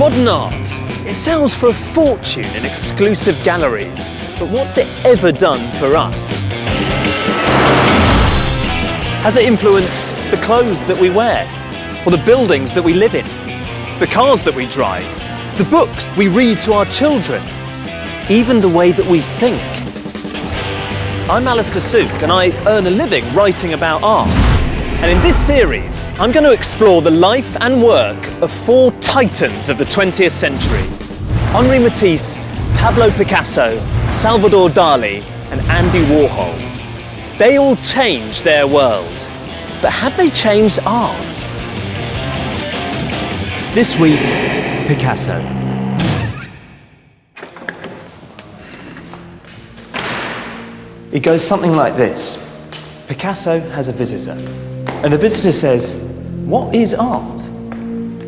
Modern art, it sells for a fortune in exclusive galleries, but what's it ever done for us? Has it influenced the clothes that we wear, or the buildings that we live in, the cars that we drive, the books we read to our children, even the way that we think? I'm Alistair Sook and I earn a living writing about art. And in this series, I'm going to explore the life and work of four titans of the 20th century. Henri Matisse, Pablo Picasso, Salvador Dali and Andy Warhol. They all changed their world. But have they changed ours? This week, Picasso. It goes something like this. Picasso has a visitor, and the visitor says, "What is art?"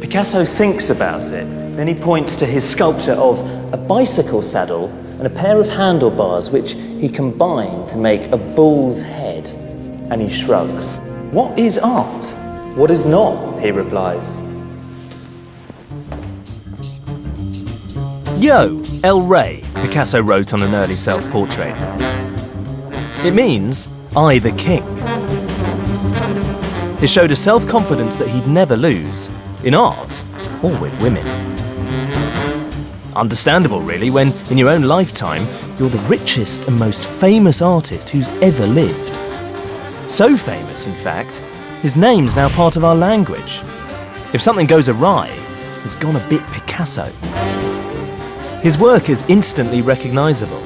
Picasso thinks about it, then he points to his sculpture of a bicycle saddle and a pair of handlebars which he combined to make a bull's head, and he shrugs. "What is art?" "What is not?" he replies. Yo, El Rey, Picasso wrote on an early self-portrait. It means, I the king. It showed a self-confidence that he'd never lose, in art or with women. Understandable, really, when in your own lifetime, you're the richest and most famous artist who's ever lived. So famous, in fact, his name's now part of our language. If something goes awry, it's gone a bit Picasso. His work is instantly recognisable,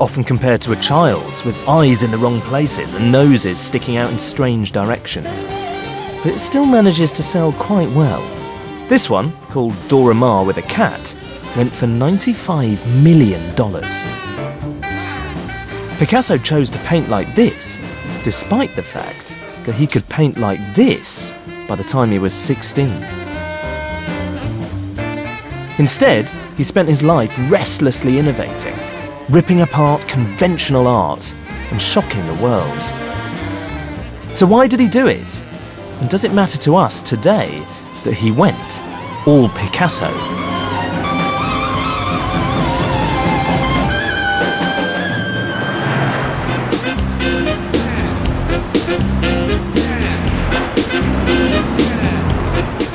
often compared to a child's, with eyes in the wrong places and noses sticking out in strange directions. But it still manages to sell quite well. This one, called Dora Maar with a cat, went for $95 million. Picasso chose to paint like this, despite the fact that he could paint like this by the time he was 16. Instead, he spent his life restlessly innovating, ripping apart conventional art and shocking the world. So why did he do it? And does it matter to us today that he went all Picasso?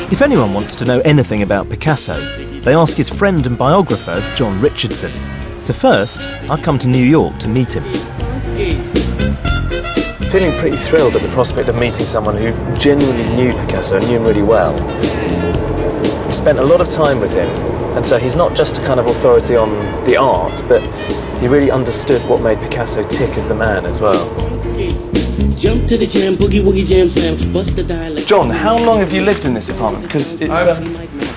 If anyone wants to know anything about Picasso, they ask his friend and biographer, John Richardson. So first, I've come to New York to meet him. Feeling pretty thrilled at the prospect of meeting someone who genuinely knew Picasso and knew him really well. He spent a lot of time with him, and so he's not just a kind of authority on the art, but he really understood what made Picasso tick as the man as well. Jump to the jam, boogie woogie jam slam, bust the dialect. John, how long have you lived in this apartment? Because it's...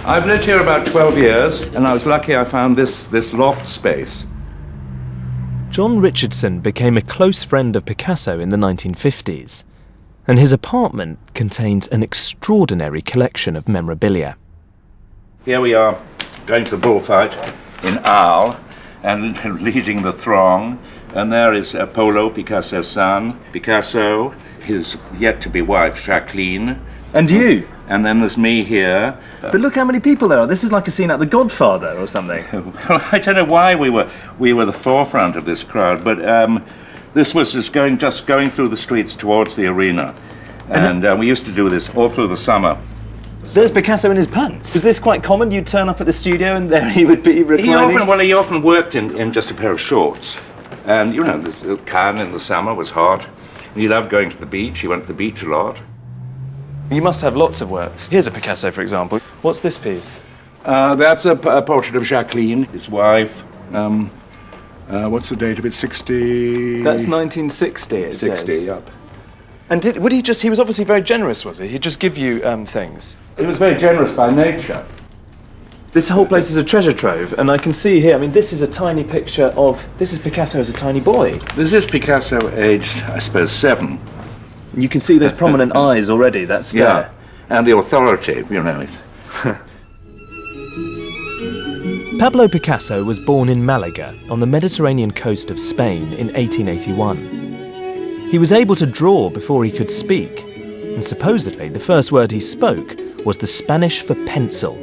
I've lived here about 12 years, and I was lucky I found this loft space. John Richardson became a close friend of Picasso in the 1950s, and his apartment contains an extraordinary collection of memorabilia. Here we are, going to the bullfight in Arles, and leading the throng, and there is Polo, Picasso's son, Picasso, his yet-to-be wife, Jacqueline. And you? And then there's me here. But look how many people there are. This is like a scene out The Godfather or something. Well, I don't know why we were the forefront of this crowd, but this was just going through the streets towards the arena. And we used to do this all through the summer. There's Picasso in his pants. Was this quite common? You'd turn up at the studio and there he would be reclining? He often worked in just a pair of shorts. And, you know, Cannes in the summer was hot. And he loved going to the beach. He went to the beach a lot. You must have lots of works. Here's a Picasso, for example. What's this piece? That's a portrait of Jacqueline, his wife. What's the date of it? 60... That's 1960, it 60, says. yep. And he was obviously very generous, was he? He'd just give you things. He was very generous by nature. This whole place is a treasure trove, and I can see here, I mean, this is a tiny picture of... This is Picasso as a tiny boy. This is Picasso aged, I suppose, 7. You can see those prominent eyes already, that stare. Yeah, and the authority, you know. Pablo Picasso was born in Malaga, on the Mediterranean coast of Spain in 1881. He was able to draw before he could speak, and supposedly the first word he spoke was the Spanish for pencil.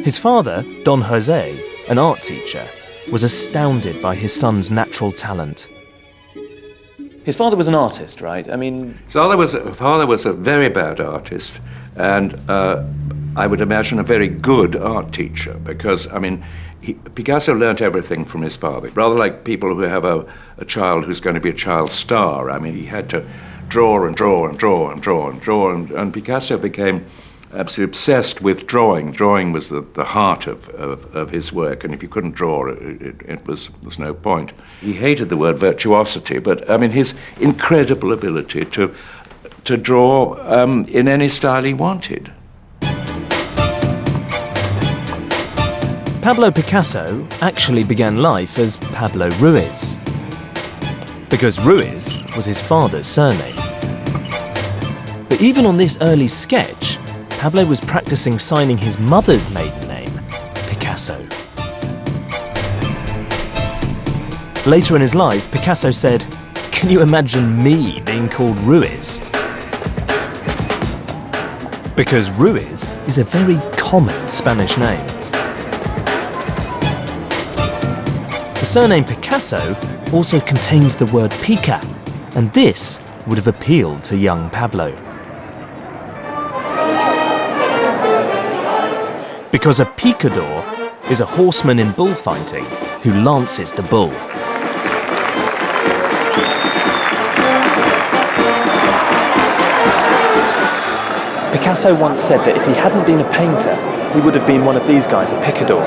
His father, Don Jose, an art teacher, was astounded by his son's natural talent. His father was an artist, right? I mean... Father was a very bad artist, and I would imagine a very good art teacher, because, I mean, Picasso learnt everything from his father. Rather like people who have a child who's going to be a child star. I mean, he had to draw and draw and draw and draw and draw, and Picasso became absolutely obsessed with drawing. Drawing was the heart of his work, and if you couldn't draw, it was no point. He hated the word virtuosity, but I mean his incredible ability to draw in any style he wanted. Pablo Picasso actually began life as Pablo Ruiz, because Ruiz was his father's surname. But even on this early sketch, Pablo was practicing signing his mother's maiden name, Picasso. Later in his life, Picasso said, "Can you imagine me being called Ruiz?" Because Ruiz is a very common Spanish name. The surname Picasso also contains the word pica, and this would have appealed to young Pablo. Because a picador is a horseman in bullfighting who lances the bull. Picasso once said that if he hadn't been a painter, he would have been one of these guys, a picador.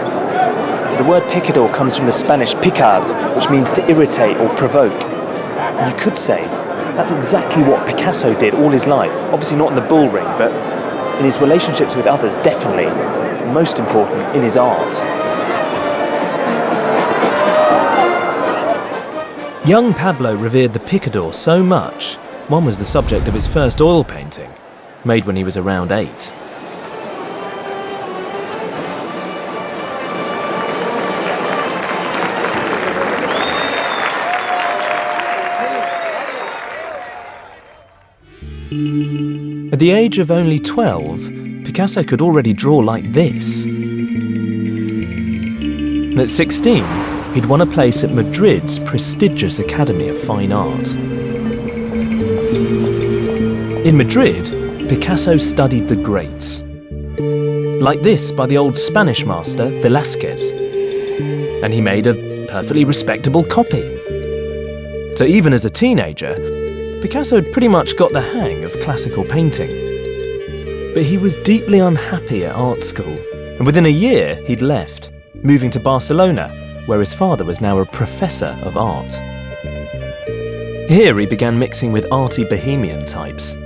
The word picador comes from the Spanish picard, which means to irritate or provoke. And you could say that's exactly what Picasso did all his life. Obviously not in the bull ring, but in his relationships with others, definitely. Most important, in his art. Young Pablo revered the picador so much, one was the subject of his first oil painting, made when he was around 8. At the age of only 12, Picasso could already draw like this. And at 16, he'd won a place at Madrid's prestigious Academy of Fine Art. In Madrid, Picasso studied the greats. Like this by the old Spanish master, Velázquez. And he made a perfectly respectable copy. So even as a teenager, Picasso had pretty much got the hang of classical painting. But he was deeply unhappy at art school, and within a year he'd left, moving to Barcelona, where his father was now a professor of art. Here he began mixing with arty bohemian types,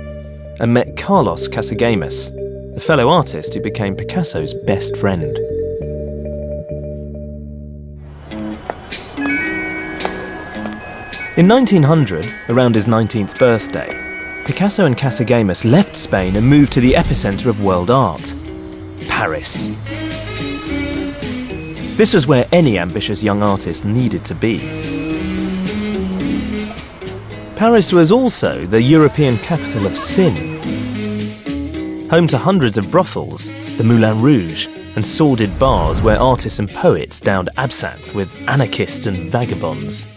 and met Carlos Casagemas, a fellow artist who became Picasso's best friend. In 1900, around his 19th birthday, Picasso and Casagemas left Spain and moved to the epicenter of world art, Paris. This was where any ambitious young artist needed to be. Paris was also the European capital of sin, home to hundreds of brothels, the Moulin Rouge, and sordid bars where artists and poets downed absinthe with anarchists and vagabonds.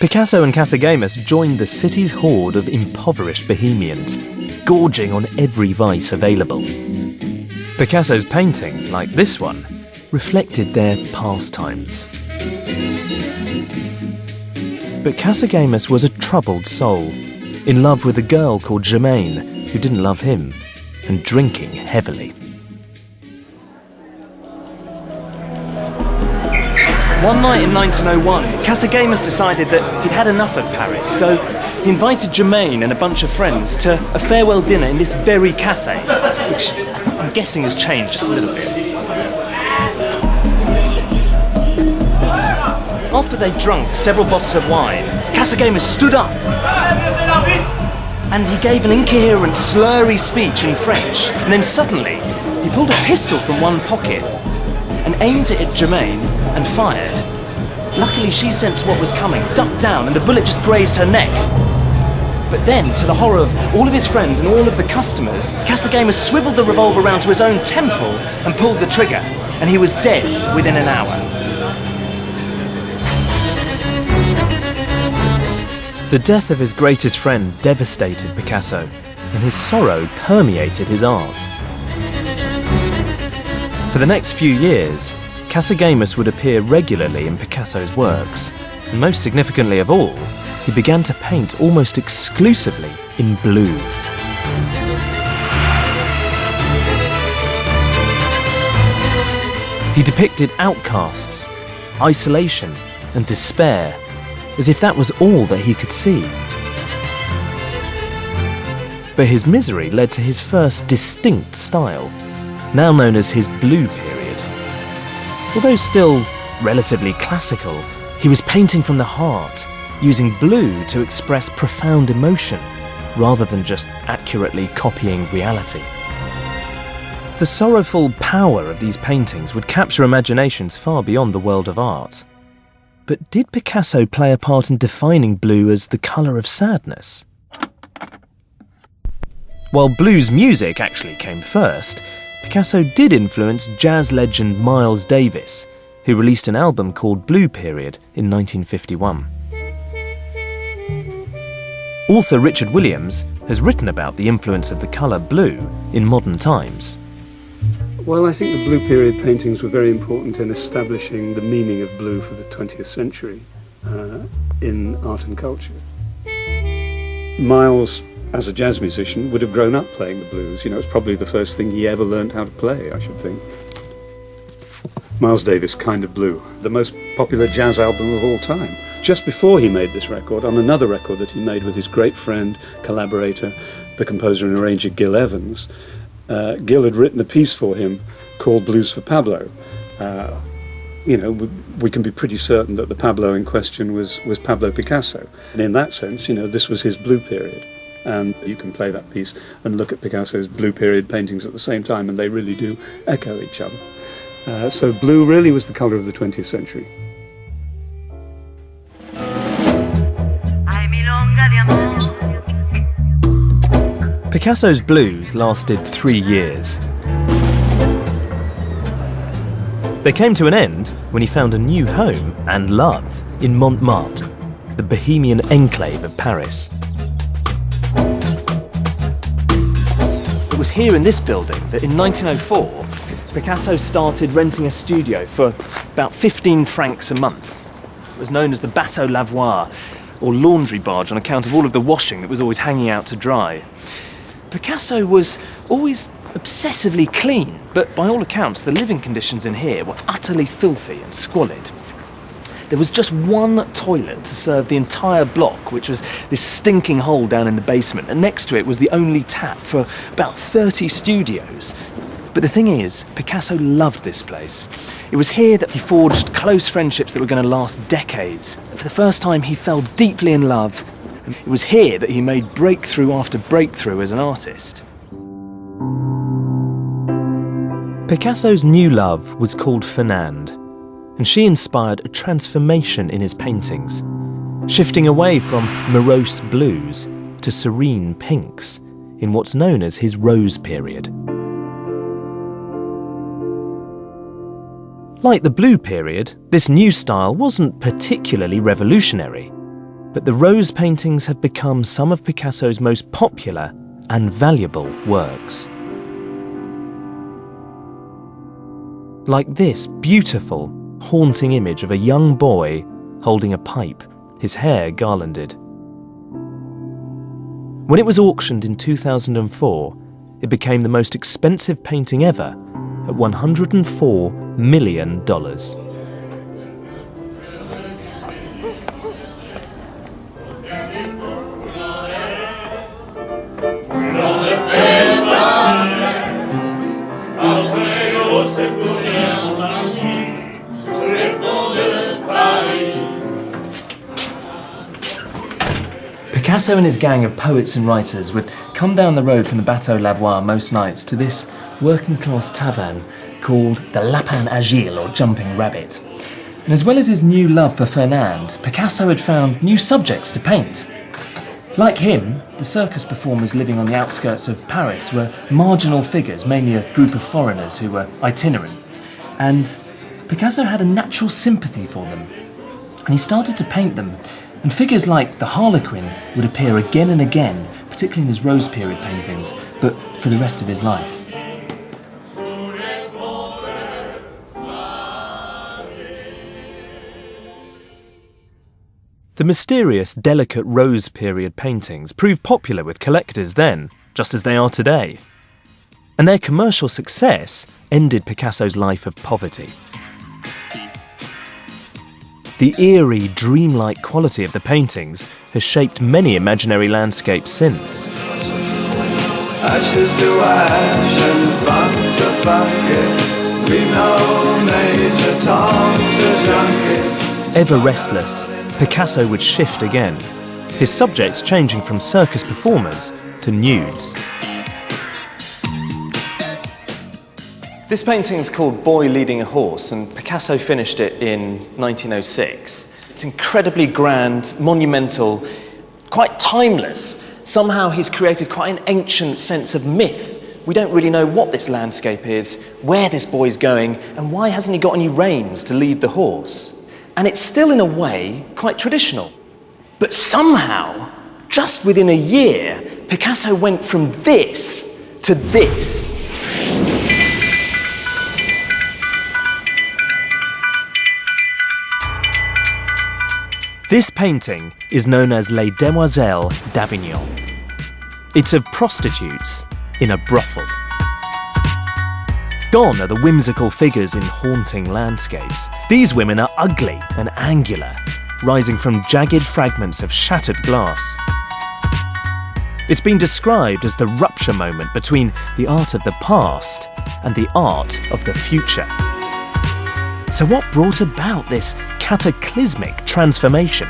Picasso and Casagemas joined the city's horde of impoverished bohemians, gorging on every vice available. Picasso's paintings, like this one, reflected their pastimes. But Casagemas was a troubled soul, in love with a girl called Germaine, who didn't love him, and drinking heavily. One night in 1901, Casagemas decided that he'd had enough of Paris, so he invited Germaine and a bunch of friends to a farewell dinner in this very cafe, which I'm guessing has changed just a little bit. After they'd drunk several bottles of wine, Casagemas stood up and he gave an incoherent, slurry speech in French, and then suddenly he pulled a pistol from one pocket and aimed it at Germaine and fired. Luckily, she sensed what was coming, ducked down, and the bullet just grazed her neck. But then, to the horror of all of his friends and all of the customers, Cassagame swiveled the revolver round to his own temple and pulled the trigger, and he was dead within an hour. The death of his greatest friend devastated Picasso, and his sorrow permeated his art. For the next few years, Cassagamus would appear regularly in Picasso's works, and most significantly of all, he began to paint almost exclusively in blue. He depicted outcasts, isolation, and despair, as if that was all that he could see. But his misery led to his first distinct style, now known as his Blue Period. Although still relatively classical, he was painting from the heart, using blue to express profound emotion, rather than just accurately copying reality. The sorrowful power of these paintings would capture imaginations far beyond the world of art. But did Picasso play a part in defining blue as the colour of sadness? While blues music actually came first, Picasso did influence jazz legend Miles Davis, who released an album called Blue Period in 1951. Author Richard Williams has written about the influence of the colour blue in modern times. Well, I think the Blue Period paintings were very important in establishing the meaning of blue for the 20th century in art and culture. Miles, as a jazz musician, would have grown up playing the blues. You know, it's probably the first thing he ever learned how to play, I should think. Miles Davis, Kind of Blue, the most popular jazz album of all time. Just before he made this record, on another record that he made with his great friend, collaborator, the composer and arranger Gil Evans, Gil had written a piece for him called Blues for Pablo. You know, we can be pretty certain that the Pablo in question was Pablo Picasso. And in that sense, you know, this was his Blue Period. And you can play that piece and look at Picasso's Blue Period paintings at the same time, and they really do echo each other. So blue really was the colour of the 20th century. Picasso's blues lasted 3 years. They came to an end when he found a new home and love in Montmartre, the bohemian enclave of Paris. It was here in this building that in 1904, Picasso started renting a studio for about 15 francs a month. It was known as the Bateau Lavoir, or laundry barge, on account of all of the washing that was always hanging out to dry. Picasso was always obsessively clean, but by all accounts, the living conditions in here were utterly filthy and squalid. There was just one toilet to serve the entire block, which was this stinking hole down in the basement, and next to it was the only tap for about 30 studios. But the thing is, Picasso loved this place. It was here that he forged close friendships that were going to last decades. And for the first time, he fell deeply in love. And it was here that he made breakthrough after breakthrough as an artist. Picasso's new love was called Fernande, and she inspired a transformation in his paintings, shifting away from morose blues to serene pinks in what's known as his Rose Period. Like the Blue Period, this new style wasn't particularly revolutionary, but the Rose paintings have become some of Picasso's most popular and valuable works. Like this beautiful, haunting image of a young boy holding a pipe, his hair garlanded. When it was auctioned in 2004, it became the most expensive painting ever at $104 million. Picasso and his gang of poets and writers would come down the road from the Bateau Lavoir most nights to this working-class tavern called the Lapin Agile, or Jumping Rabbit. And as well as his new love for Fernande, Picasso had found new subjects to paint. Like him, the circus performers living on the outskirts of Paris were marginal figures, mainly a group of foreigners who were itinerant. And Picasso had a natural sympathy for them. And he started to paint them. And figures like the Harlequin would appear again and again, particularly in his Rose period paintings, but for the rest of his life. The mysterious, delicate Rose period paintings proved popular with collectors then, just as they are today. And their commercial success ended Picasso's life of poverty. The eerie, dreamlike quality of the paintings has shaped many imaginary landscapes since. Ashes to ash and funk to funk it. We know Major Tom's a junkie. Ever restless, Picasso would shift again, his subjects changing from circus performers to nudes. This painting is called Boy Leading a Horse, and Picasso finished it in 1906. It's incredibly grand, monumental, quite timeless. Somehow he's created quite an ancient sense of myth. We don't really know what this landscape is, where this boy's going, and why hasn't he got any reins to lead the horse. And it's still, in a way, quite traditional. But somehow, just within a year, Picasso went from this to this. This painting is known as Les Demoiselles d'Avignon. It's of prostitutes in a brothel. Gone are the whimsical figures in haunting landscapes. These women are ugly and angular, rising from jagged fragments of shattered glass. It's been described as the rupture moment between the art of the past and the art of the future. So what brought about this cataclysmic transformation?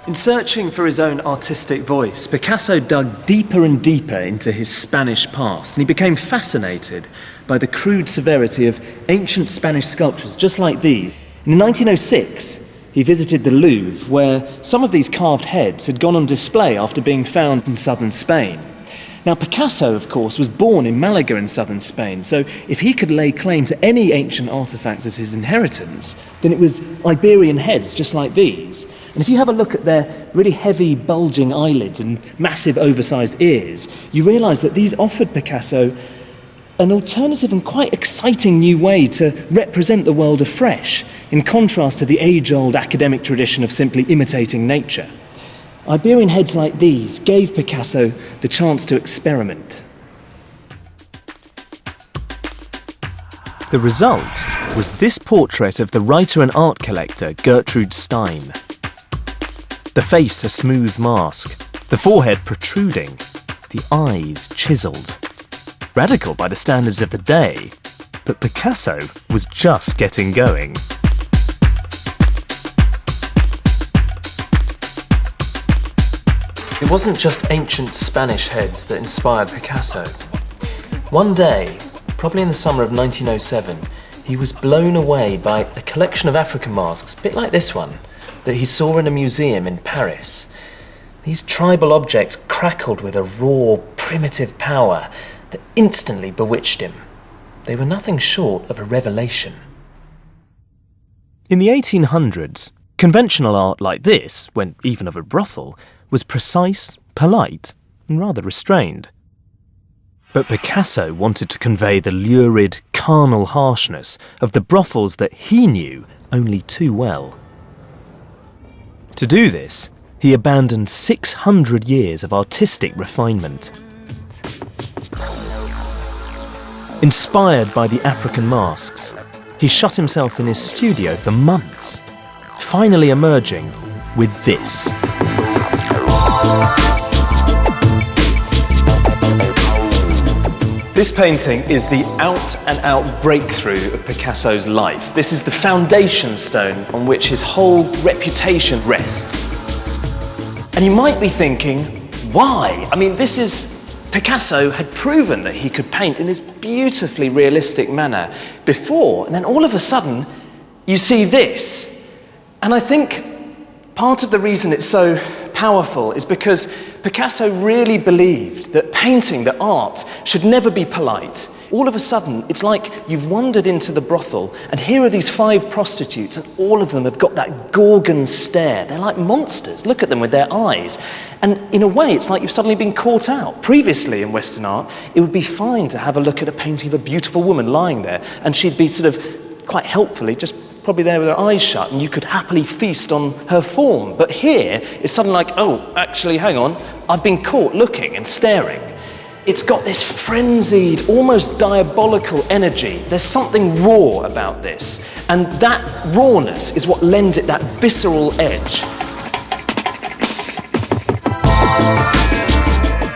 In searching for his own artistic voice, Picasso dug deeper and deeper into his Spanish past, and he became fascinated by the crude severity of ancient Spanish sculptures just like these. In 1906, he visited the Louvre, where some of these carved heads had gone on display after being found in southern Spain. Now, Picasso, of course, was born in Malaga in southern Spain, so if he could lay claim to any ancient artefacts as his inheritance, then it was Iberian heads just like these. And if you have a look at their really heavy, bulging eyelids and massive, oversized ears, you realise that these offered Picasso an alternative and quite exciting new way to represent the world afresh, in contrast to the age-old academic tradition of simply imitating nature. Iberian heads like these gave Picasso the chance to experiment. The result was this portrait of the writer and art collector Gertrude Stein. The face a smooth mask, the forehead protruding, the eyes chiselled. Radical by the standards of the day, but Picasso was just getting going. It wasn't just ancient Spanish heads that inspired Picasso. One day, probably in the summer of 1907, he was blown away by a collection of African masks, a bit like this one, that he saw in a museum in Paris. These tribal objects crackled with a raw, primitive power that instantly bewitched him. They were nothing short of a revelation. In the 1800s, conventional art like this, when even of a brothel, was precise, polite, and rather restrained. But Picasso wanted to convey the lurid, carnal harshness of the brothels that he knew only too well. To do this, he abandoned 600 years of artistic refinement. Inspired by the African masks, he shut himself in his studio for months, finally emerging with this. This painting is the out-and-out breakthrough of Picasso's life. This is the foundation stone on which his whole reputation rests. And you might be thinking, why? I mean, Picasso had proven that he could paint in this beautifully realistic manner before, and then all of a sudden, you see this. And I think part of the reason it's so powerful is because Picasso really believed that painting, that art, should never be polite. All of a sudden, it's like you've wandered into the brothel, and here are these 5 prostitutes, and all of them have got that Gorgon stare. They're like monsters. Look at them with their eyes. And in a way, it's like you've suddenly been caught out. Previously in Western art, it would be fine to have a look at a painting of a beautiful woman lying there, and she'd be sort of quite helpfully just probably there with her eyes shut, and you could happily feast on her form. But here, it's suddenly like, oh, actually, hang on, I've been caught looking and staring. It's got this frenzied, almost diabolical energy. There's something raw about this. And that rawness is what lends it that visceral edge.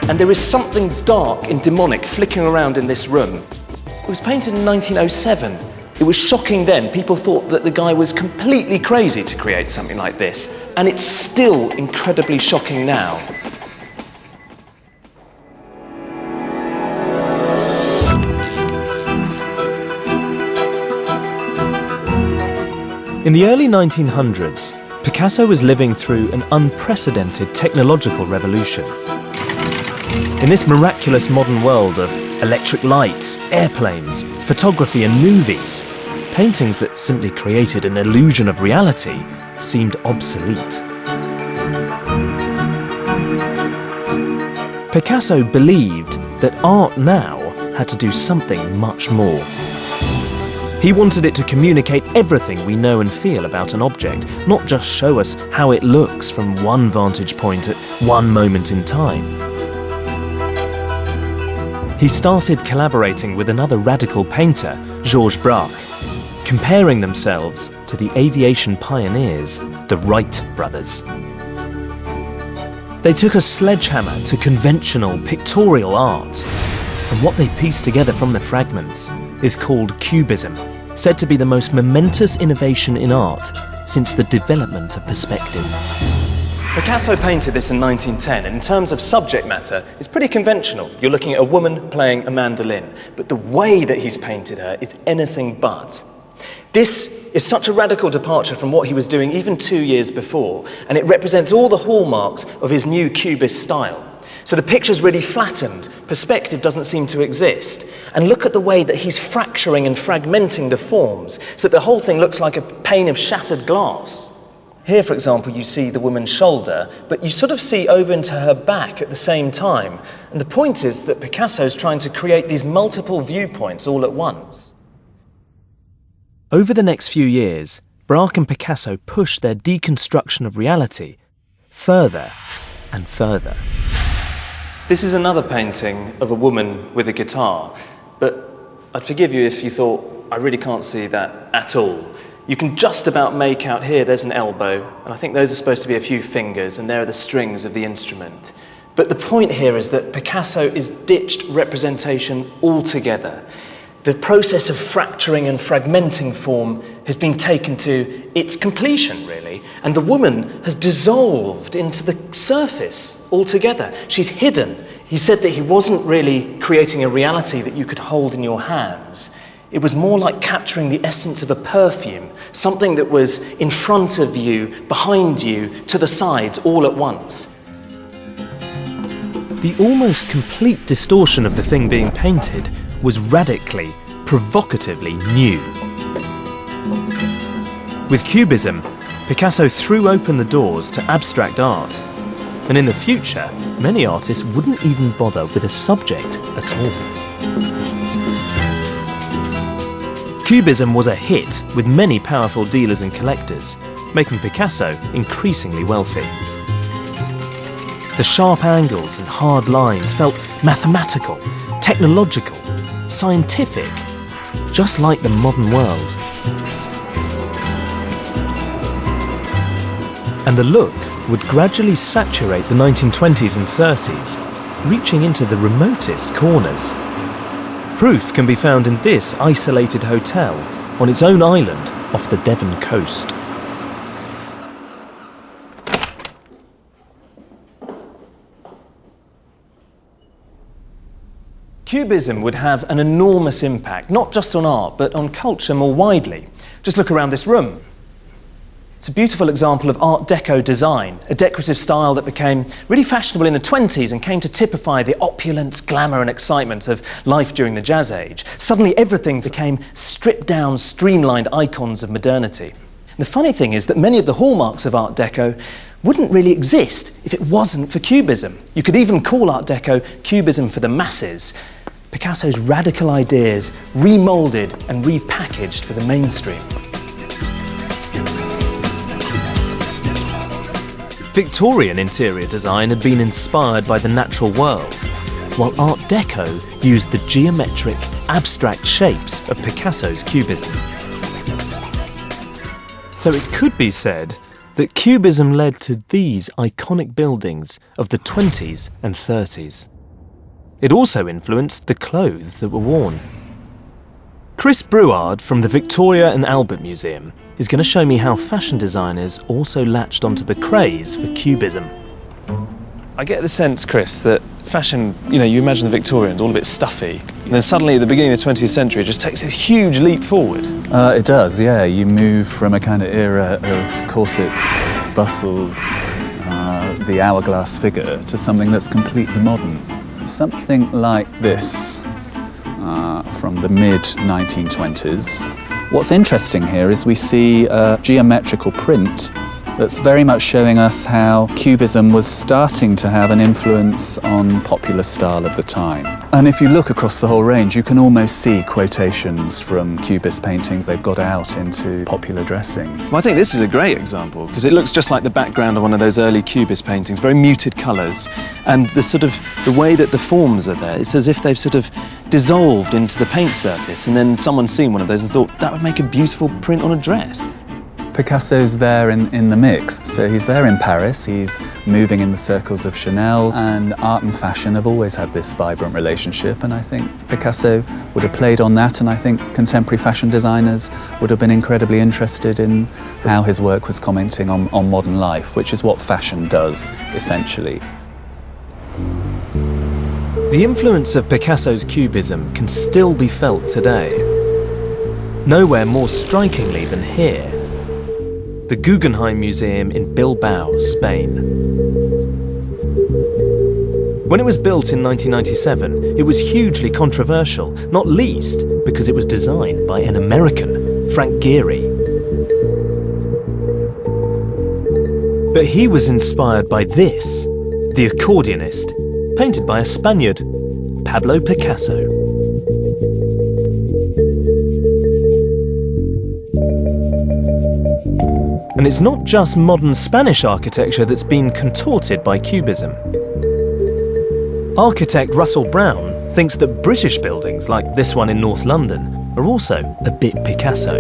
And there is something dark and demonic flicking around in this room. It was painted in 1907. It was shocking then. People thought that the guy was completely crazy to create something like this. And it's still incredibly shocking now. In the early 1900s, Picasso was living through an unprecedented technological revolution. In this miraculous modern world of electric lights, airplanes, photography and movies, paintings that simply created an illusion of reality seemed obsolete. Picasso believed that art now had to do something much more. He wanted it to communicate everything we know and feel about an object, not just show us how it looks from one vantage point at one moment in time. He started collaborating with another radical painter, Georges Braque, comparing themselves to the aviation pioneers, the Wright brothers. They took a sledgehammer to conventional pictorial art, and what they pieced together from the fragments is called Cubism, said to be the most momentous innovation in art since the development of perspective. Picasso painted this in 1910, and in terms of subject matter, it's pretty conventional. You're looking at a woman playing a mandolin, but the way that he's painted her is anything but. This is such a radical departure from what he was doing even 2 years before, and it represents all the hallmarks of his new Cubist style. So the picture's really flattened, perspective doesn't seem to exist. And look at the way that he's fracturing and fragmenting the forms, so that the whole thing looks like a pane of shattered glass. Here, for example, you see the woman's shoulder, but you sort of see over into her back at the same time. And the point is that Picasso's trying to create these multiple viewpoints all at once. Over the next few years, Braque and Picasso pushed their deconstruction of reality further and further. This is another painting of a woman with a guitar, but I'd forgive you if you thought, I really can't see that at all. You can just about make out here, there's an elbow, and I think those are supposed to be a few fingers, and there are the strings of the instrument. But the point here is that Picasso is ditched representation altogether. The process of fracturing and fragmenting form has been taken to its completion, really, and the woman has dissolved into the surface altogether. She's hidden. He said that he wasn't really creating a reality that you could hold in your hands. It was more like capturing the essence of a perfume, something that was in front of you, behind you, to the sides, all at once. The almost complete distortion of the thing being painted was radically, provocatively new. With Cubism, Picasso threw open the doors to abstract art, and in the future, many artists wouldn't even bother with a subject at all. Cubism was a hit with many powerful dealers and collectors, making Picasso increasingly wealthy. The sharp angles and hard lines felt mathematical, technological, scientific, just like the modern world. And the look would gradually saturate the 1920s and 30s, reaching into the remotest corners. Proof can be found in this isolated hotel on its own island off the Devon coast. Cubism would have an enormous impact, not just on art, but on culture more widely. Just look around this room. It's a beautiful example of Art Deco design, a decorative style that became really fashionable in the 20s and came to typify the opulence, glamour and excitement of life during the Jazz Age. Suddenly everything became stripped-down, streamlined icons of modernity. The funny thing is that many of the hallmarks of Art Deco wouldn't really exist if it wasn't for Cubism. You could even call Art Deco Cubism for the masses. Picasso's radical ideas remoulded and repackaged for the mainstream. Victorian interior design had been inspired by the natural world, while Art Deco used the geometric, abstract shapes of Picasso's Cubism. So it could be said that Cubism led to these iconic buildings of the 20s and 30s. It also influenced the clothes that were worn. Chris Brouard from the Victoria and Albert Museum is going to show me how fashion designers also latched onto the craze for Cubism. I get the sense, Chris, that fashion, you imagine the Victorians all a bit stuffy, and then suddenly at the beginning of the 20th century it just takes this huge leap forward. It does, yeah. You move from a kind of era of corsets, bustles, the hourglass figure, to something that's completely modern. Something like this from the mid-1920s. What's interesting here is we see a geometrical print that's very much showing us how Cubism was starting to have an influence on popular style of the time. And if you look across the whole range, you can almost see quotations from Cubist paintings they've got out into popular dressings. Well, I think this is a great example because it looks just like the background of one of those early Cubist paintings, very muted colours, and the way that the forms are there, it's as if they've sort of dissolved into the paint surface, and then someone's seen one of those and thought that would make a beautiful print on a dress. Picasso's there in the mix. So he's there in Paris, he's moving in the circles of Chanel, and art and fashion have always had this vibrant relationship, and I think Picasso would have played on that, and I think contemporary fashion designers would have been incredibly interested in how his work was commenting on modern life, which is what fashion does, essentially. The influence of Picasso's Cubism can still be felt today. Nowhere more strikingly than here, the Guggenheim Museum in Bilbao, Spain. When it was built in 1997, it was hugely controversial, not least because it was designed by an American, Frank Gehry. But he was inspired by this, The Accordionist, painted by a Spaniard, Pablo Picasso. And it's not just modern Spanish architecture that's been contorted by Cubism. Architect Russell Brown thinks that British buildings, like this one in North London, are also a bit Picasso.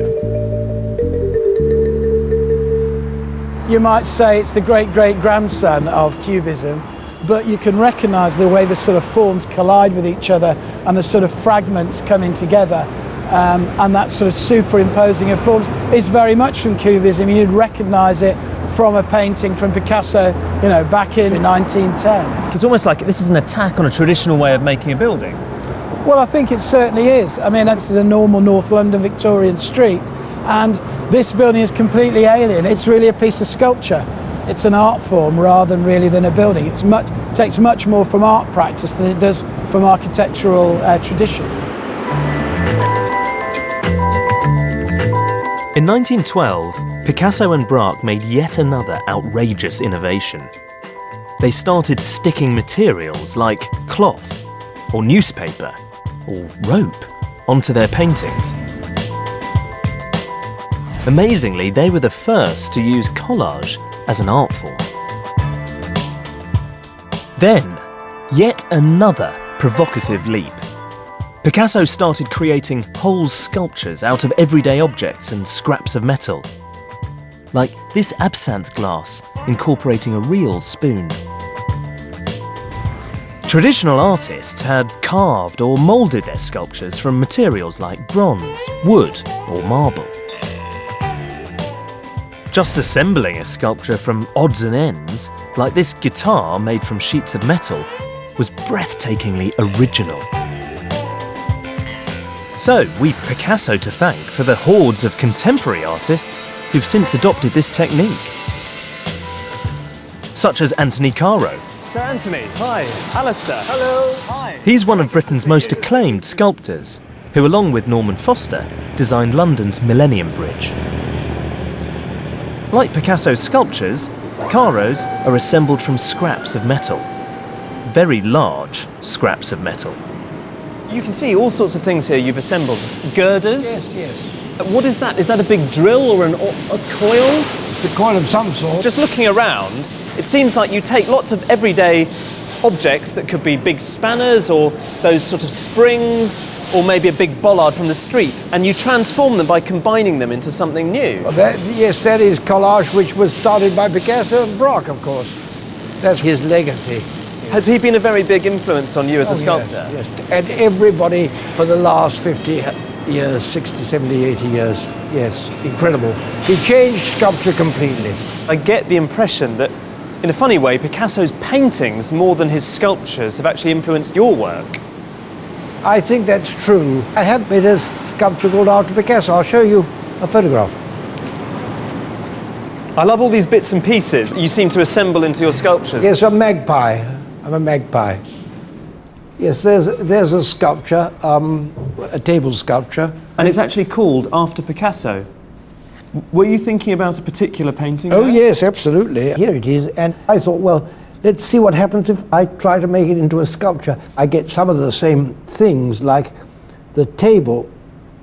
You might say it's the great-great-grandson of Cubism, but you can recognise the way the sort of forms collide with each other and the sort of fragments coming together. And that sort of superimposing of forms is very much from Cubism. You'd recognise it from a painting from Picasso, back in 1910. It's almost like this is an attack on a traditional way of making a building. Well, I think it certainly is. I mean, this is a normal North London Victorian street, and this building is completely alien. It's really a piece of sculpture. It's an art form rather than a building. It takes much more from art practice than it does from architectural tradition. In 1912, Picasso and Braque made yet another outrageous innovation. They started sticking materials like cloth, or newspaper, or rope onto their paintings. Amazingly, they were the first to use collage as an art form. Then, yet another provocative leap. Picasso started creating whole sculptures out of everyday objects and scraps of metal, like this absinthe glass incorporating a real spoon. Traditional artists had carved or moulded their sculptures from materials like bronze, wood, or marble. Just assembling a sculpture from odds and ends, like this guitar made from sheets of metal, was breathtakingly original. So, we've Picasso to thank for the hordes of contemporary artists who've since adopted this technique. Such as Anthony Caro. Sir Anthony, hi. Alistair. Hello. Hi. He's one of Britain's most acclaimed sculptors, who along with Norman Foster, designed London's Millennium Bridge. Like Picasso's sculptures, Caro's are assembled from scraps of metal. Very large scraps of metal. You can see all sorts of things here you've assembled. Girders? Yes, yes. What is that? Is that a big drill or a coil? It's a coil of some sort. Just looking around, it seems like you take lots of everyday objects that could be big spanners or those sort of springs or maybe a big bollard from the street, and you transform them by combining them into something new. Well, yes, that is collage, which was started by Picasso and Braque, of course. That's his legacy. Has he been a very big influence on you as a sculptor? Yes, yes. And everybody for the last 50 years, 60, 70, 80 years. Yes, incredible. He changed sculpture completely. I get the impression that, in a funny way, Picasso's paintings, more than his sculptures, have actually influenced your work. I think that's true. I have made a sculpture called After Picasso. I'll show you a photograph. I love all these bits and pieces you seem to assemble into your sculptures. Yes, a magpie. I'm a magpie. Yes, there's a sculpture, a table sculpture. And it's actually called After Picasso. Were you thinking about a particular painting Oh, there? yes, absolutely. Here it is. And I thought, well, let's see what happens if I try to make it into a sculpture. I get some of the same things, like the table,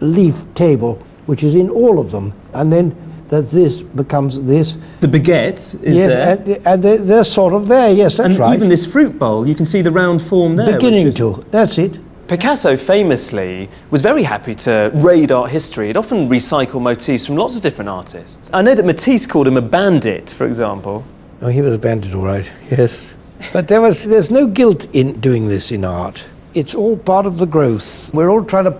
leaf table, which is in all of them. And then that this becomes this. The baguette is yes, there. And they're sort of there, yes, that's and right. even this fruit bowl, you can see the round form there. Beginning to, that's it. Picasso famously was very happy to raid art history. He'd often recycle motifs from lots of different artists. I know that Matisse called him a bandit, for example. Oh, he was a bandit, all right, yes. But there's no guilt in doing this in art. It's all part of the growth. We're all trying to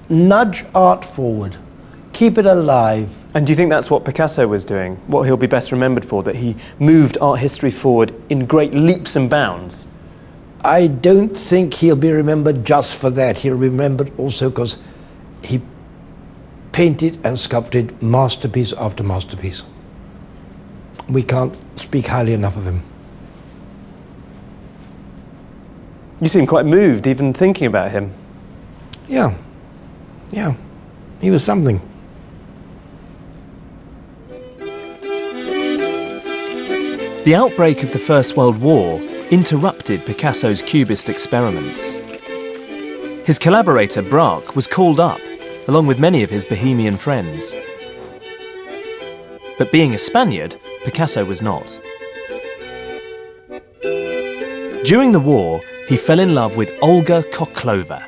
nudge art forward, keep it alive. And do you think that's what Picasso was doing? What he'll be best remembered for, that he moved art history forward in great leaps and bounds? I don't think he'll be remembered just for that. He'll be remembered also because he painted and sculpted masterpiece after masterpiece. We can't speak highly enough of him. You seem quite moved even thinking about him. Yeah, he was something. The outbreak of the First World War interrupted Picasso's Cubist experiments. His collaborator Braque was called up, along with many of his Bohemian friends. But being a Spaniard, Picasso was not. During the war, he fell in love with Olga Koklova,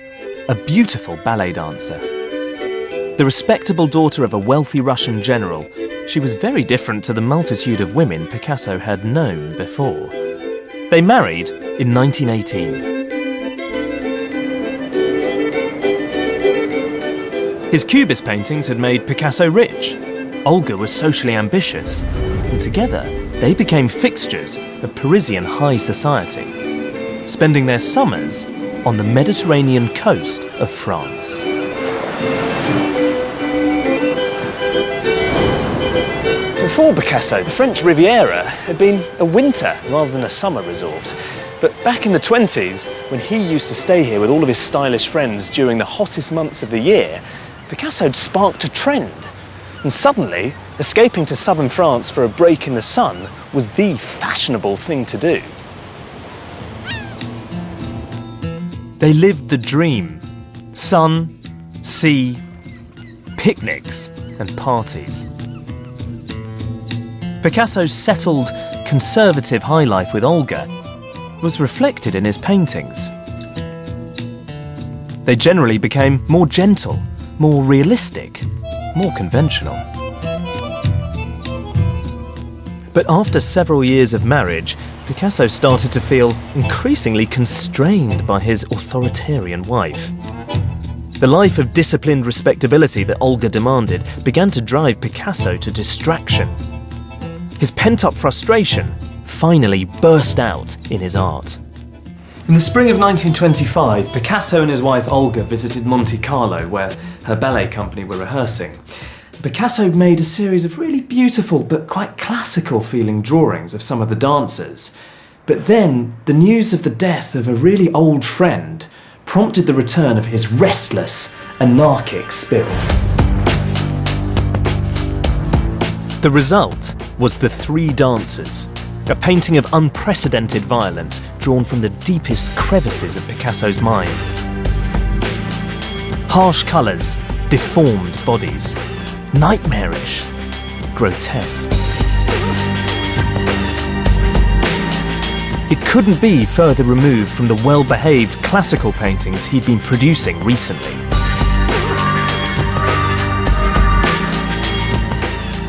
a beautiful ballet dancer. The respectable daughter of a wealthy Russian general, she was very different to the multitude of women Picasso had known before. They married in 1918. His Cubist paintings had made Picasso rich. Olga was socially ambitious, and together they became fixtures of Parisian high society, spending their summers on the Mediterranean coast of France. Before Picasso, the French Riviera had been a winter rather than a summer resort. But back in the 20s, when he used to stay here with all of his stylish friends during the hottest months of the year, Picasso had sparked a trend. And suddenly, escaping to southern France for a break in the sun was the fashionable thing to do. They lived the dream. Sun, sea, picnics and parties. Picasso's settled, conservative high life with Olga was reflected in his paintings. They generally became more gentle, more realistic, more conventional. But after several years of marriage, Picasso started to feel increasingly constrained by his authoritarian wife. The life of disciplined respectability that Olga demanded began to drive Picasso to distraction. His pent-up frustration finally burst out in his art. In the spring of 1925, Picasso and his wife Olga visited Monte Carlo, where her ballet company were rehearsing. Picasso made a series of really beautiful but quite classical feeling drawings of some of the dancers. But then, the news of the death of a really old friend prompted the return of his restless, anarchic spirit. The result was The Three Dancers, a painting of unprecedented violence drawn from the deepest crevices of Picasso's mind. Harsh colours, deformed bodies, nightmarish, grotesque. It couldn't be further removed from the well-behaved classical paintings he'd been producing recently.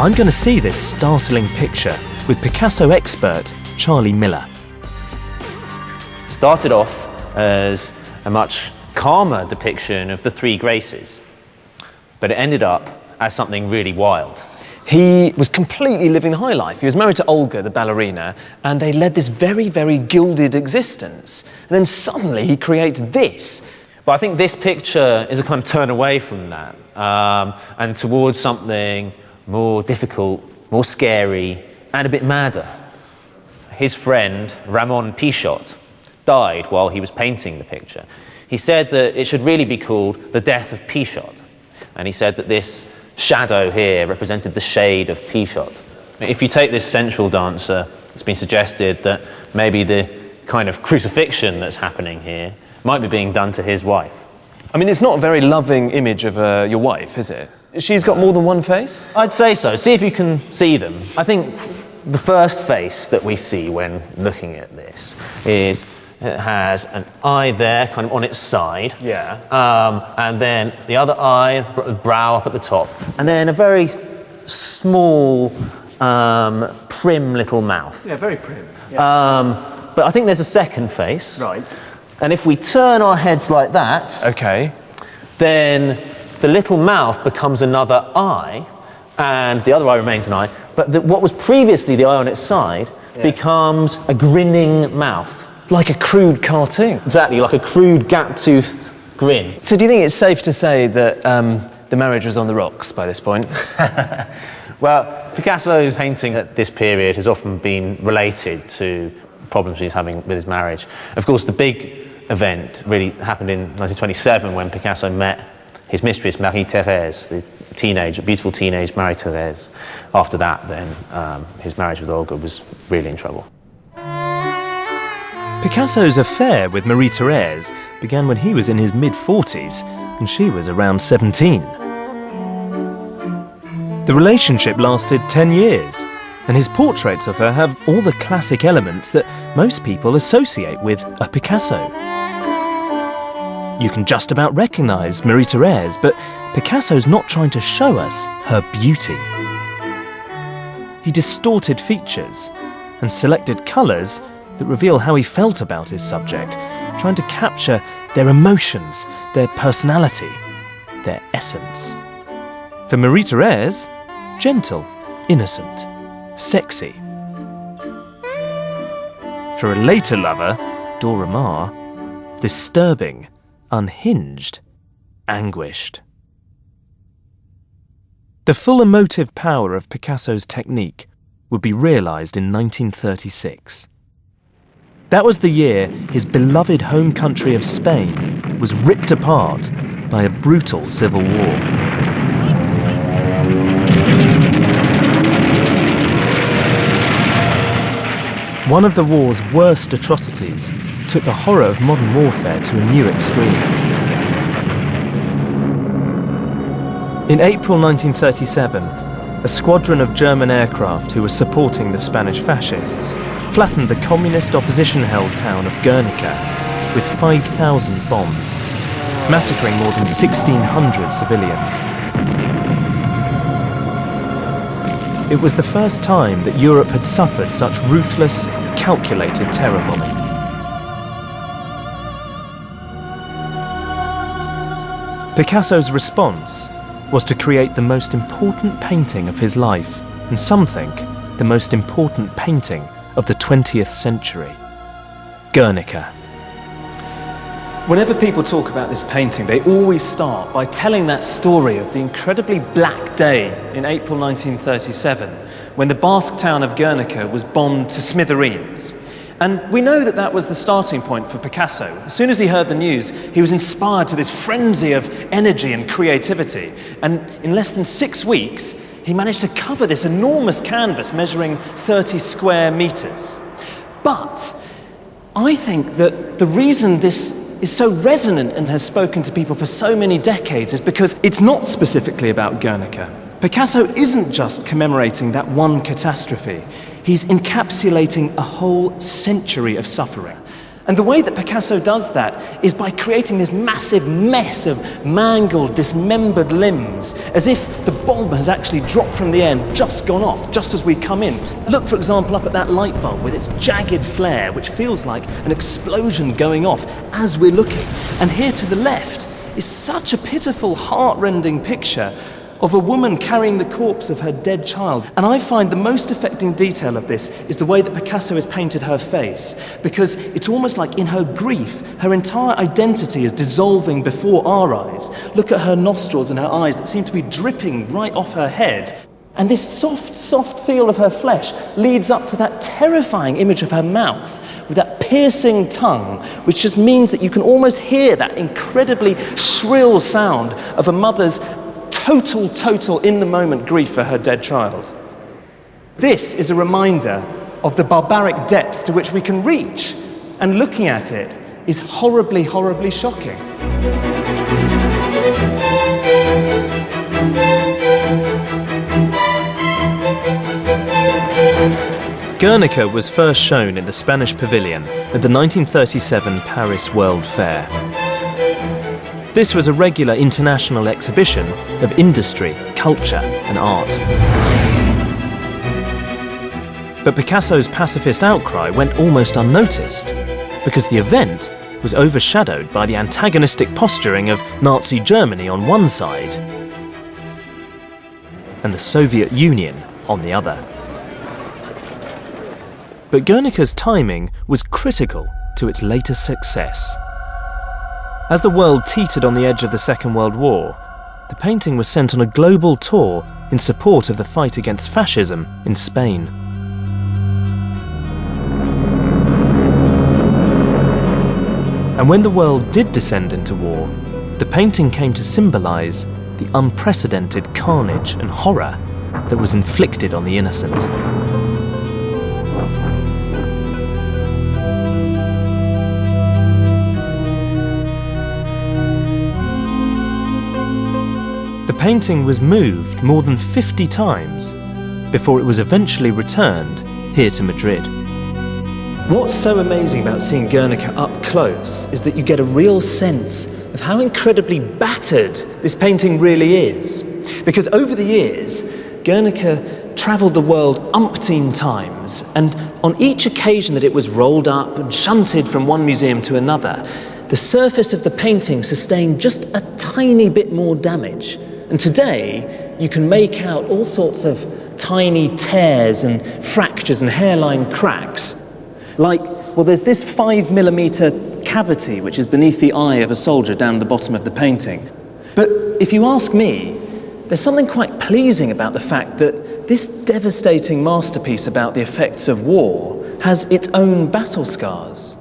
I'm going to see this startling picture with Picasso expert Charlie Miller. Started off as a much calmer depiction of the Three Graces, but it ended up as something really wild. He was completely living the high life. He was married to Olga, the ballerina, and they led this very, very gilded existence. And then suddenly he creates this. But I think this picture is a kind of turn away from that and towards something more difficult, more scary, and a bit madder. His friend, Ramon Pichot, died while he was painting the picture. He said that it should really be called The Death of Pichot. And he said that this shadow here represented the shade of Pichot. If you take this central dancer, it's been suggested that maybe the kind of crucifixion that's happening here might be being done to his wife. I mean, it's not a very loving image of your wife, is it? She's got more than one face? I'd say so. See if you can see them. I think the first face that we see when looking at this is it has an eye there, kind of on its side. Yeah. And then the other eye, brow up at the top. And then a very small, prim little mouth. Yeah, very prim. Yeah. But I think there's a second face. Right. And if we turn our heads like that, Okay. then the little mouth becomes another eye, and the other eye remains an eye. But what was previously the eye on its side becomes a grinning mouth. Like a crude cartoon. Exactly, like a crude gap-toothed grin. So do you think it's safe to say that the marriage was on the rocks by this point? Well, Picasso's painting at this period has often been related to problems he's having with his marriage. Of course, the big event really happened in 1927 when Picasso met his mistress, Marie-Thérèse, the beautiful teenage Marie-Thérèse. After that, then, his marriage with Olga was really in trouble. Picasso's affair with Marie-Thérèse began when he was in his mid-40s and she was around 17. The relationship lasted 10 years, and his portraits of her have all the classic elements that most people associate with a Picasso. You can just about recognise Marie-Thérèse, but Picasso's not trying to show us her beauty. He distorted features and selected colours that reveal how he felt about his subject, trying to capture their emotions, their personality, their essence. For Marie-Thérèse, gentle, innocent, sexy. For a later lover, Dora Maar, disturbing, unhinged, anguished. The full emotive power of Picasso's technique would be realised in 1936. That was the year his beloved home country of Spain was ripped apart by a brutal civil war. One of the war's worst atrocities took the horror of modern warfare to a new extreme. In April 1937, a squadron of German aircraft who were supporting the Spanish fascists flattened the communist opposition-held town of Guernica with 5,000 bombs, massacring more than 1,600 civilians. It was the first time that Europe had suffered such ruthless, calculated terror bombing. Picasso's response was to create the most important painting of his life, and some think the most important painting of the 20th century, Guernica. Whenever people talk about this painting, they always start by telling that story of the incredibly black day in April 1937, when the Basque town of Guernica was bombed to smithereens. And we know that that was the starting point for Picasso. As soon as he heard the news, he was inspired to this frenzy of energy and creativity. And in less than 6 weeks, he managed to cover this enormous canvas measuring 30 square meters. But I think that the reason this is so resonant and has spoken to people for so many decades is because it's not specifically about Guernica. Picasso isn't just commemorating that one catastrophe. He's encapsulating a whole century of suffering. And the way that Picasso does that is by creating this massive mess of mangled, dismembered limbs, as if the bomb has actually dropped from the air and just gone off, just as we come in. Look, for example, up at that light bulb with its jagged flare, which feels like an explosion going off as we're looking. And here to the left is such a pitiful, heart-rending picture of a woman carrying the corpse of her dead child. And I find the most affecting detail of this is the way that Picasso has painted her face, because it's almost like in her grief, her entire identity is dissolving before our eyes. Look at her nostrils and her eyes that seem to be dripping right off her head. And this soft, soft feel of her flesh leads up to that terrifying image of her mouth with that piercing tongue, which just means that you can almost hear that incredibly shrill sound of a mother's total in-the-moment grief for her dead child. This is a reminder of the barbaric depths to which we can reach, and looking at it is horribly, horribly shocking. Guernica was first shown in the Spanish Pavilion at the 1937 Paris World Fair. This was a regular international exhibition of industry, culture and art. But Picasso's pacifist outcry went almost unnoticed, because the event was overshadowed by the antagonistic posturing of Nazi Germany on one side and the Soviet Union on the other. But Guernica's timing was critical to its later success. As the world teetered on the edge of the Second World War, the painting was sent on a global tour in support of the fight against fascism in Spain. And when the world did descend into war, the painting came to symbolize the unprecedented carnage and horror that was inflicted on the innocent. The painting was moved more than 50 times before it was eventually returned here to Madrid. What's so amazing about seeing Guernica up close is that you get a real sense of how incredibly battered this painting really is. Because over the years, Guernica travelled the world umpteen times, and on each occasion that it was rolled up and shunted from one museum to another, the surface of the painting sustained just a tiny bit more damage. And today, you can make out all sorts of tiny tears and fractures and hairline cracks. Like, well, there's this 5mm cavity which is beneath the eye of a soldier down the bottom of the painting. But if you ask me, there's something quite pleasing about the fact that this devastating masterpiece about the effects of war has its own battle scars.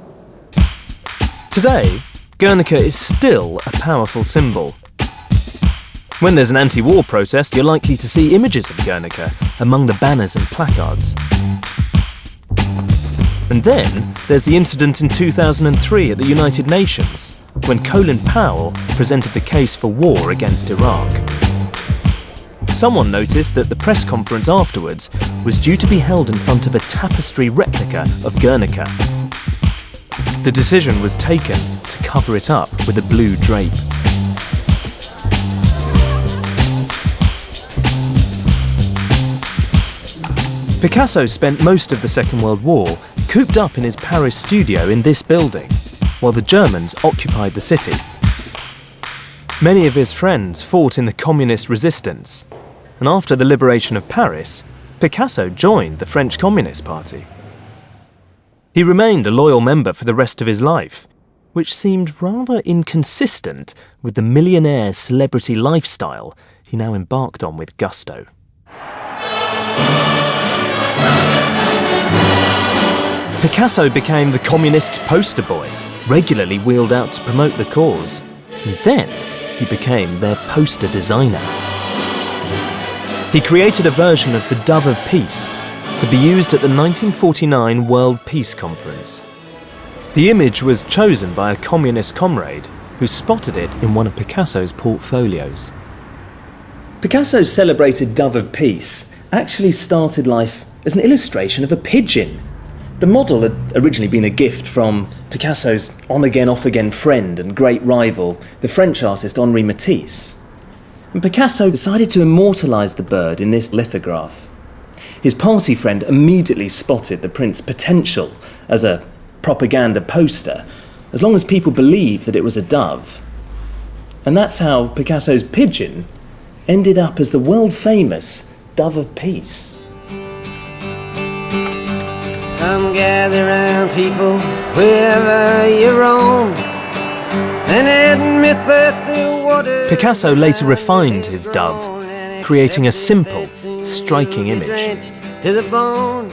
Today, Guernica is still a powerful symbol. When there's an anti-war protest, you're likely to see images of Guernica among the banners and placards. And then there's the incident in 2003 at the United Nations, when Colin Powell presented the case for war against Iraq. Someone noticed that the press conference afterwards was due to be held in front of a tapestry replica of Guernica. The decision was taken to cover it up with a blue drape. Picasso spent most of the Second World War cooped up in his Paris studio in this building, while the Germans occupied the city. Many of his friends fought in the communist resistance, and after the liberation of Paris, Picasso joined the French Communist Party. He remained a loyal member for the rest of his life, which seemed rather inconsistent with the millionaire celebrity lifestyle he now embarked on with gusto. Picasso became the communists' poster boy, regularly wheeled out to promote the cause, and then he became their poster designer. He created a version of the Dove of Peace to be used at the 1949 World Peace Conference. The image was chosen by a communist comrade who spotted it in one of Picasso's portfolios. Picasso's celebrated Dove of Peace actually started life as an illustration of a pigeon. The model had originally been a gift from Picasso's on-again, off-again friend and great rival, the French artist Henri Matisse. And Picasso decided to immortalise the bird in this lithograph. His party friend immediately spotted the print's potential as a propaganda poster, as long as people believed that it was a dove. And that's how Picasso's pigeon ended up as the world-famous Dove of Peace. Come gather round, people, wherever you roam, and admit that the water... Picasso later refined his dove, creating a simple, striking image. To the bone.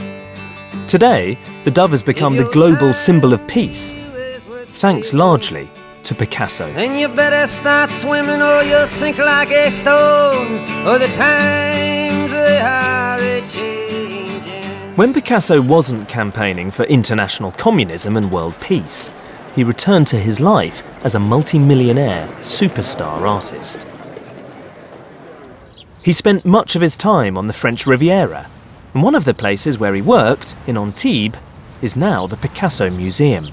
Today, the dove has become the global symbol of peace, thanks largely to Picasso. And you better start swimming or you'll sink like a stone, or the times they are a-changing. When Picasso wasn't campaigning for international communism and world peace, he returned to his life as a multi-millionaire superstar artist. He spent much of his time on the French Riviera, and one of the places where he worked, in Antibes, is now the Picasso Museum.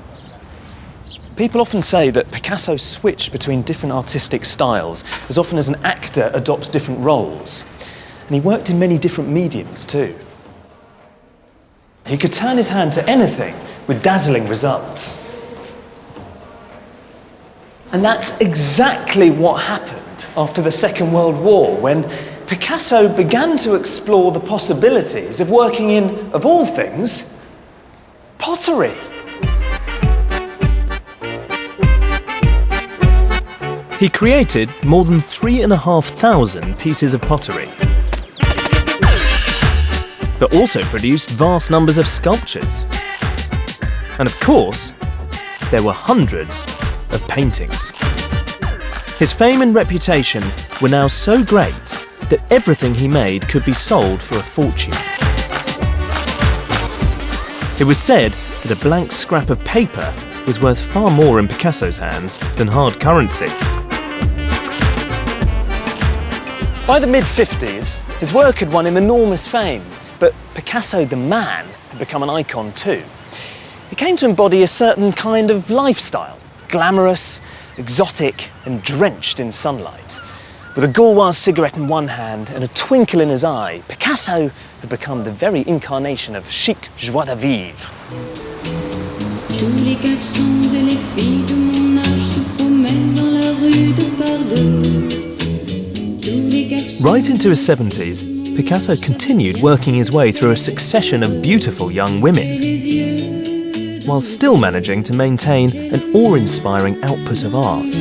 People often say that Picasso switched between different artistic styles as often as an actor adopts different roles. And he worked in many different mediums too. He could turn his hand to anything with dazzling results. And that's exactly what happened after the Second World War, when Picasso began to explore the possibilities of working in, of all things, pottery. He created more than 3,500 pieces of pottery, but also produced vast numbers of sculptures. And of course, there were hundreds of paintings. His fame and reputation were now so great that everything he made could be sold for a fortune. It was said that a blank scrap of paper was worth far more in Picasso's hands than hard currency. By the mid-50s, his work had won him enormous fame, but Picasso the man had become an icon too. He came to embody a certain kind of lifestyle, glamorous, exotic and drenched in sunlight. With a Gauloise cigarette in one hand and a twinkle in his eye, Picasso had become the very incarnation of chic joie de vivre. Tous les garçons et les filles de mon âge se promènent dans la rue de Pardieu. Right into his 70s, Picasso continued working his way through a succession of beautiful young women, while still managing to maintain an awe-inspiring output of art.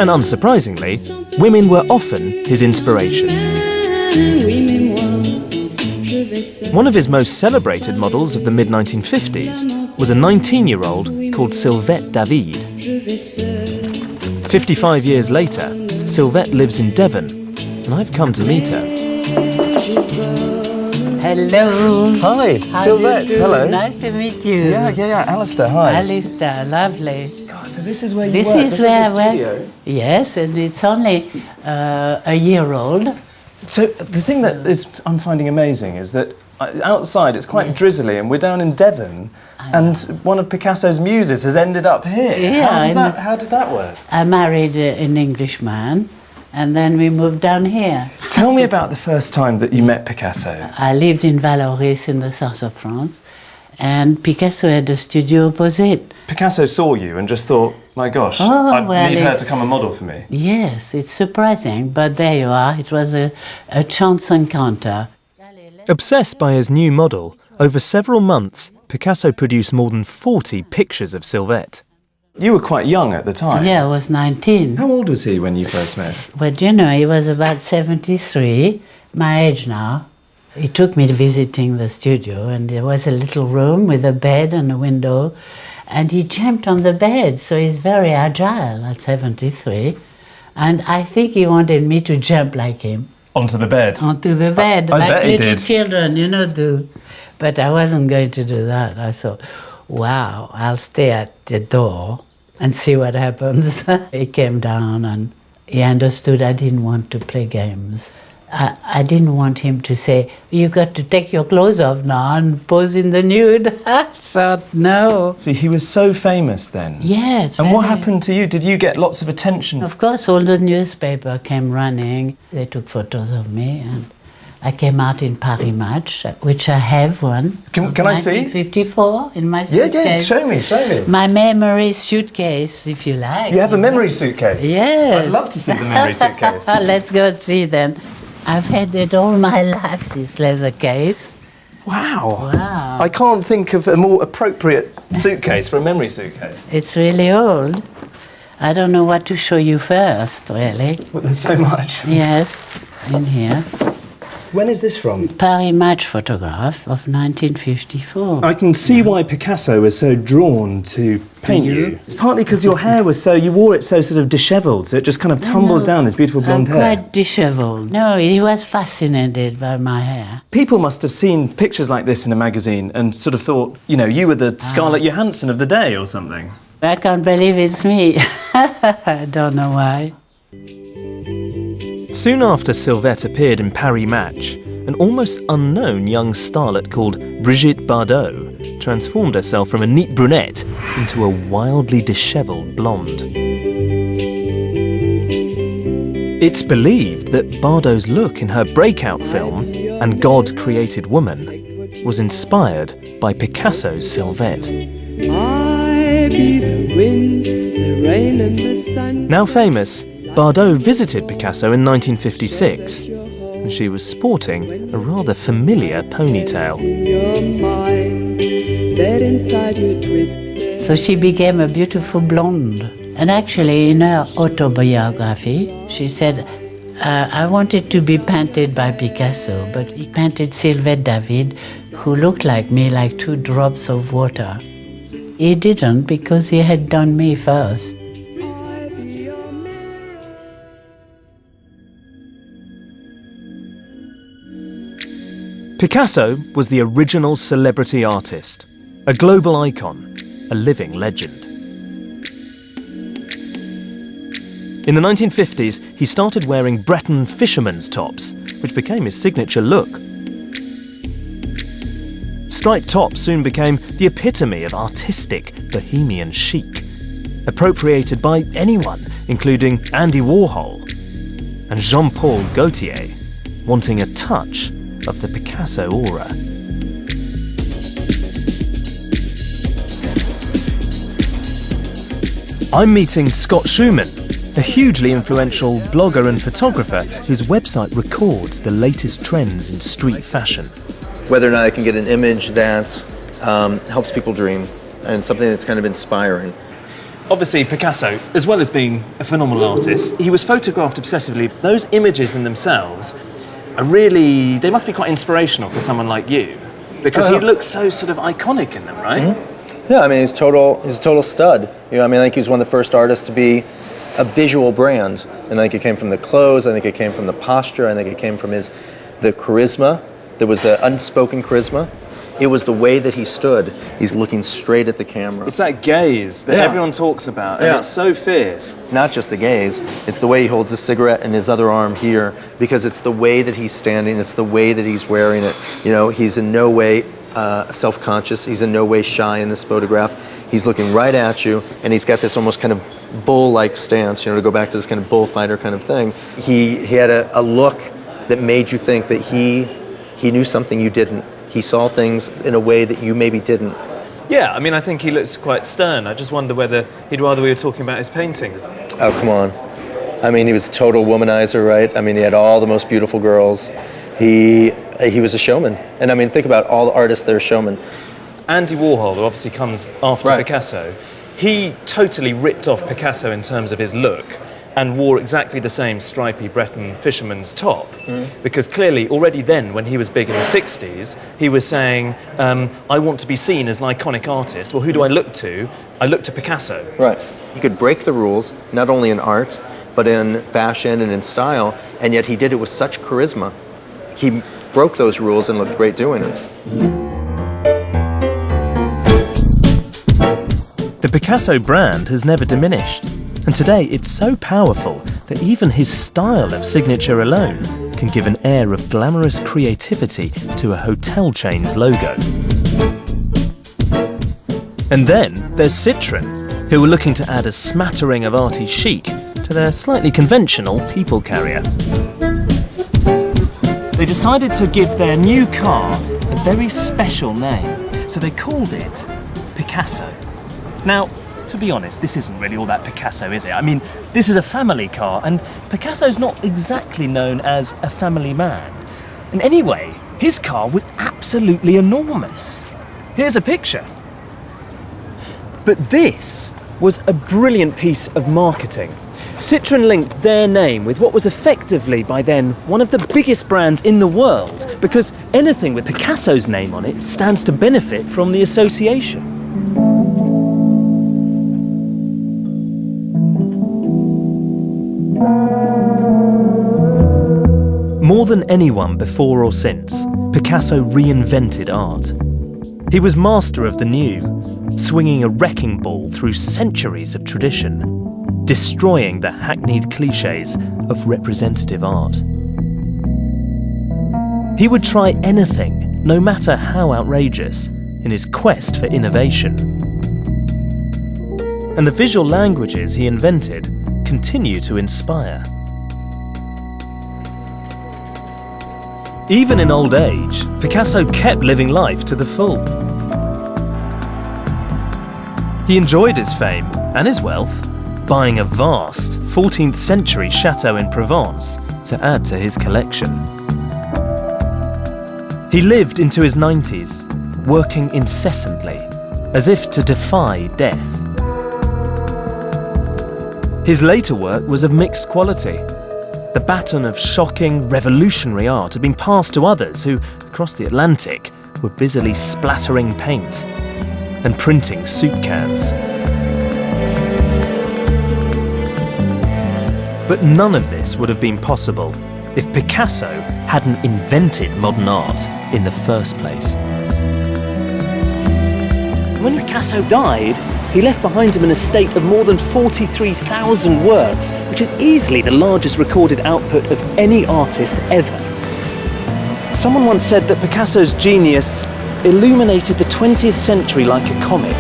And unsurprisingly, women were often his inspiration. One of his most celebrated models of the mid-1950s was a 19-year-old called Sylvette David. 55 years later, Sylvette lives in Devon, and I've come to meet her. Hello. Hi, How Sylvette. do you do? Hello. Nice to meet you. Yeah. Alistair, hi. Alistair, lovely. God, so this is where you This work. is where I your work. studio. Yes, and it's only a year old. So the thing that I'm finding amazing is that outside it's quite drizzly, and we're down in Devon, and one of Picasso's muses has ended up here. Yeah, How did that work? I married an Englishman, and then we moved down here. Tell me about the first time that you met Picasso. I lived in Vallauris in the south of France, and Picasso had a studio opposite. Picasso saw you and just thought, my gosh, I need her to come a model for me. Yes, it's surprising, but there you are. It was a chance encounter. Obsessed by his new model, over several months, Picasso produced more than 40 pictures of Sylvette. You were quite young at the time. Yeah, I was 19. How old was he when you first met? But he was about 73, my age now. He took me visiting the studio, and there was a little room with a bed and a window, and he jumped on the bed, so he's very agile at 73. And I think he wanted me to jump like him. Onto the bed? Onto the bed, I like bet he little did. children, do. But I wasn't going to do that. I thought, wow, I'll stay at the door and see what happens. He came down and he understood I didn't want to play games. I didn't want him to say, "You've got to take your clothes off now and pose in the nude." I thought, no. See, he was so famous then. Yes. And what very. happened to you? Did you get lots of attention? Of course, all the newspaper came running. They took photos of me, and I came out in Paris Match, which I have one. Can I see? 1954 in my suitcase. Yeah, show me. My memory suitcase, if you like. You have a memory suitcase? Yes. I'd love to see the memory suitcase. Let's go see then. I've had it all my life, this leather case. Wow. Wow. I can't think of a more appropriate suitcase for a memory suitcase. It's really old. I don't know what to show you first, really. But there's so much. Yes, in here. When is this from? Paris Match photograph of 1954. I can see why Picasso was so drawn to paint you. It's partly because your hair was you wore it so sort of dishevelled, so it just kind of tumbles down, this beautiful blonde I'm hair. quite dishevelled. No, he was fascinated by my hair. People must have seen pictures like this in a magazine and sort of thought, you were the Scarlett Johansson of the day or something. I can't believe it's me. I don't know why. Soon after Sylvette appeared in Paris Match, an almost unknown young starlet called Brigitte Bardot transformed herself from a neat brunette into a wildly dishevelled blonde. It's believed that Bardot's look in her breakout film, And God Created Woman, was inspired by Picasso's Sylvette. I be the wind, the rain and the sun. Now famous, Bardot visited Picasso in 1956, and she was sporting a rather familiar ponytail. So she became a beautiful blonde. And actually, in her autobiography, she said, I wanted to be painted by Picasso, but he painted Sylvette David, who looked like me, like 2 drops of water. He didn't, because he had done me first. Picasso was the original celebrity artist, a global icon, a living legend. In the 1950s, he started wearing Breton fisherman's tops, which became his signature look. Striped tops soon became the epitome of artistic, bohemian chic, appropriated by anyone, including Andy Warhol and Jean-Paul Gaultier, wanting a touch of the Picasso aura. I'm meeting Scott Schumann, a hugely influential blogger and photographer whose website records the latest trends in street fashion. Whether or not I can get an image that helps people dream and something that's kind of inspiring. Obviously, Picasso, as well as being a phenomenal artist, he was photographed obsessively. Those images in themselves are really, they must be quite inspirational for someone like you, because he looks so sort of iconic in them, right? Mm-hmm. Yeah, I mean, he's a total stud. I think he was one of the first artists to be a visual brand. And I think it came from the clothes, I think it came from the posture, I think it came from the charisma. There was an unspoken charisma. It was the way that he stood. He's looking straight at the camera. It's that gaze that everyone talks about, and it's so fierce. Not just the gaze, it's the way he holds his cigarette in his other arm here, because it's the way that he's standing, it's the way that he's wearing it. He's in no way self-conscious, he's in no way shy in this photograph. He's looking right at you, and he's got this almost kind of bull-like stance, to go back to this kind of bullfighter kind of thing. He had a look that made you think that he knew something you didn't. He saw things in a way that you maybe didn't. Yeah, I think he looks quite stern. I just wonder whether he'd rather we were talking about his paintings. Oh, come on. He was a total womanizer, right? He had all the most beautiful girls. He was a showman. And think about all the artists that are showmen. Andy Warhol, who obviously comes after Right. Picasso, he totally ripped off Picasso in terms of his look and wore exactly the same stripy Breton fisherman's top. Because clearly, already then, when he was big in the 60s, he was saying, I want to be seen as an iconic artist. Well, who do I look to? I look to Picasso. Right. He could break the rules, not only in art, but in fashion and in style, and yet he did it with such charisma. He broke those rules and looked great doing it. The Picasso brand has never diminished, and today it's so powerful that even his style of signature alone can give an air of glamorous creativity to a hotel chain's logo. And then there's Citroën, who were looking to add a smattering of arty chic to their slightly conventional people carrier. They decided to give their new car a very special name, so they called it Picasso. Now, to be honest, this isn't really all that Picasso, is it? I mean, this is a family car, and Picasso's not exactly known as a family man. And anyway, his car was absolutely enormous. Here's a picture. But this was a brilliant piece of marketing. Citroën linked their name with what was effectively, by then, one of the biggest brands in the world, because anything with Picasso's name on it stands to benefit from the association. More than anyone before or since, Picasso reinvented art. He was master of the new, swinging a wrecking ball through centuries of tradition, destroying the hackneyed clichés of representative art. He would try anything, no matter how outrageous, in his quest for innovation. And the visual languages he invented continue to inspire. Even in old age, Picasso kept living life to the full. He enjoyed his fame and his wealth, buying a vast 14th century chateau in Provence to add to his collection. He lived into his 90s, working incessantly, as if to defy death. His later work was of mixed quality. The baton of shocking, revolutionary art had been passed to others who, across the Atlantic, were busily splattering paint and printing soup cans. But none of this would have been possible if Picasso hadn't invented modern art in the first place. When Picasso died, he left behind him an estate of more than 43,000 works, which is easily the largest recorded output of any artist ever. Someone once said that Picasso's genius illuminated the 20th century like a comet.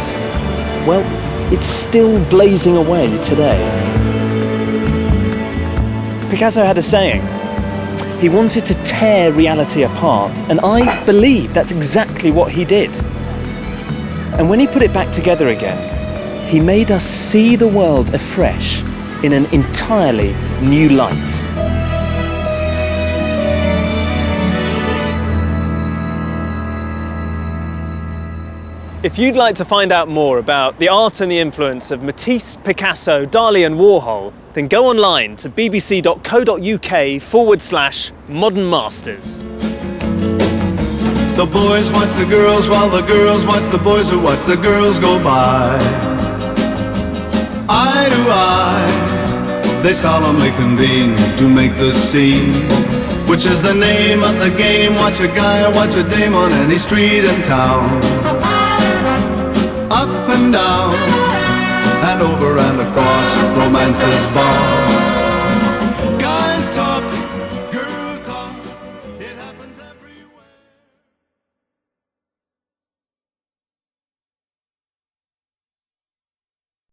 Well, it's still blazing away today. Picasso had a saying. He wanted to tear reality apart, and I believe that's exactly what he did. And when he put it back together again, he made us see the world afresh in an entirely new light. If you'd like to find out more about the art and the influence of Matisse, Picasso, Dali and Warhol, then go online to bbc.co.uk/Modern Masters. The boys watch the girls while the girls watch the boys who watch the girls go by. Eye to eye, they solemnly convene to make the scene, which is the name of the game. Watch a guy or watch a dame on any street in town. Up and down, and over and across, romance's boss.